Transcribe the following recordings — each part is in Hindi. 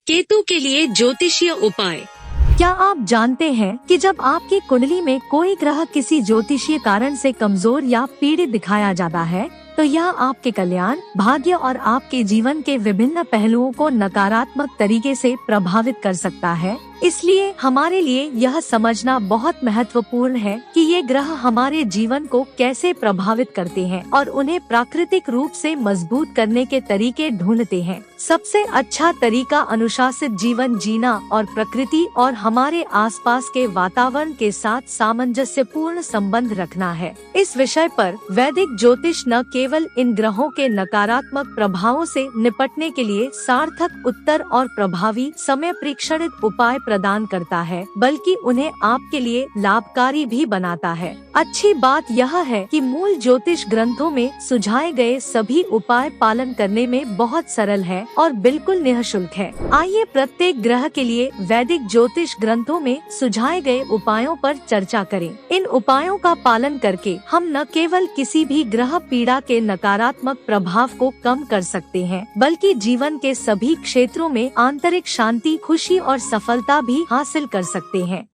केतु के लिए ज्योतिषीय उपाय। क्या आप जानते हैं कि जब आपकी कुंडली में कोई ग्रह किसी ज्योतिषीय कारण से कमजोर या पीड़ित दिखाया जाता है, तो यह आपके कल्याण, भाग्य और आपके जीवन के विभिन्न पहलुओं को नकारात्मक तरीके से प्रभावित कर सकता है। इसलिए हमारे लिए यह समझना बहुत महत्वपूर्ण है कि ये ग्रह हमारे जीवन को कैसे प्रभावित करते हैं और उन्हें प्राकृतिक रूप से मजबूत करने के तरीके ढूंढते हैं। सबसे अच्छा तरीका अनुशासित जीवन जीना और प्रकृति और हमारे आसपास के वातावरण के साथ सामंजस्यपूर्ण संबंध रखना है। इस विषय पर वैदिक ज्योतिष न केवल इन ग्रहों के नकारात्मक प्रभावों से निपटने के लिए सार्थक उत्तर और प्रभावी समय परीक्षणित उपाय प्रदान करता है, बल्कि उन्हें आपके लिए लाभकारी भी बनाता है। अच्छी बात यह है कि मूल ज्योतिष ग्रंथों में सुझाए गए सभी उपाय पालन करने में बहुत सरल है और बिल्कुल निःशुल्क है। आइए प्रत्येक ग्रह के लिए वैदिक ज्योतिष ग्रंथों में सुझाए गए उपायों पर चर्चा करें। इन उपायों का पालन करके हम न केवल किसी भी ग्रह पीड़ा के नकारात्मक प्रभाव को कम कर सकते हैं, बल्कि जीवन के सभी क्षेत्रों में आंतरिक शांति, खुशी और सफलता भी हासिल कर सकते हैं।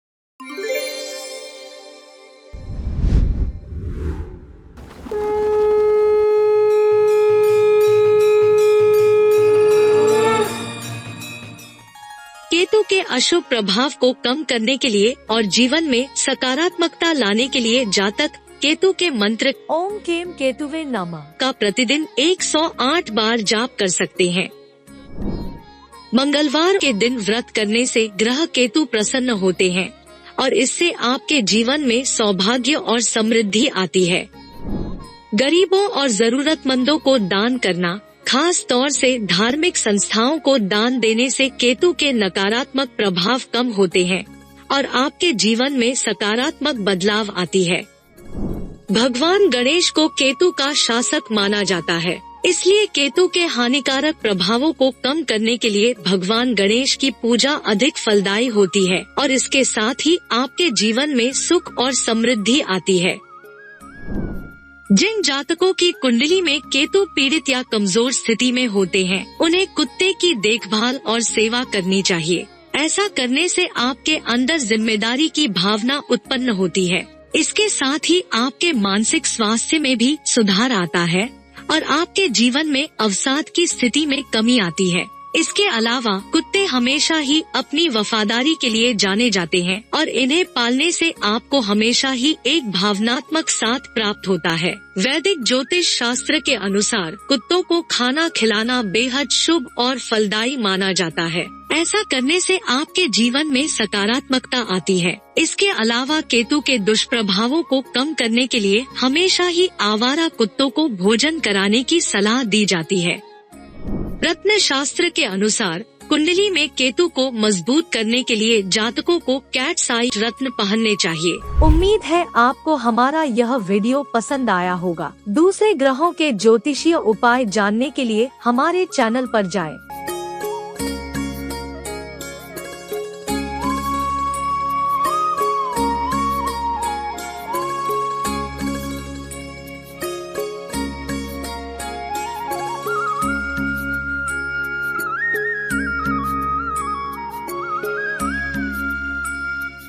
केतु के अशुभ प्रभाव को कम करने के लिए और जीवन में सकारात्मकता लाने के लिए जातक केतु के मंत्र ओम केम केतुवे नमः का प्रतिदिन 108 बार जाप कर सकते हैं। मंगलवार के दिन व्रत करने से ग्रह केतु प्रसन्न होते हैं और इससे आपके जीवन में सौभाग्य और समृद्धि आती है। गरीबों और जरूरतमंदों को दान करना, खास तौर से धार्मिक संस्थाओं को दान देने से केतु के नकारात्मक प्रभाव कम होते हैं और आपके जीवन में सकारात्मक बदलाव आती है। भगवान गणेश को केतु का शासक माना जाता है, इसलिए केतु के हानिकारक प्रभावों को कम करने के लिए भगवान गणेश की पूजा अधिक फलदायी होती है और इसके साथ ही आपके जीवन में सुख और समृद्धि आती है। जिन जातकों की कुंडली में केतु पीड़ित या कमजोर स्थिति में होते हैं, उन्हें कुत्ते की देखभाल और सेवा करनी चाहिए। ऐसा करने से आपके अंदर जिम्मेदारी की भावना उत्पन्न होती है। इसके साथ ही आपके मानसिक स्वास्थ्य में भी सुधार आता है और आपके जीवन में अवसाद की स्थिति में कमी आती है। इसके अलावा कुत्ते हमेशा ही अपनी वफादारी के लिए जाने जाते हैं और इन्हें पालने से आपको हमेशा ही एक भावनात्मक साथ प्राप्त होता है। वैदिक ज्योतिष शास्त्र के अनुसार कुत्तों को खाना खिलाना बेहद शुभ और फलदायी माना जाता है। ऐसा करने से आपके जीवन में सकारात्मकता आती है। इसके अलावा केतु के दुष्प्रभावों को कम करने के लिए हमेशा ही आवारा कुत्तों को भोजन कराने की सलाह दी जाती है। रत्न शास्त्र के अनुसार कुंडली में केतु को मजबूत करने के लिए जातकों को कैट्स आई रत्न पहनने चाहिए। उम्मीद है आपको हमारा यह वीडियो पसंद आया होगा। दूसरे ग्रहों के ज्योतिषीय उपाय जानने के लिए हमारे चैनल पर जाएं।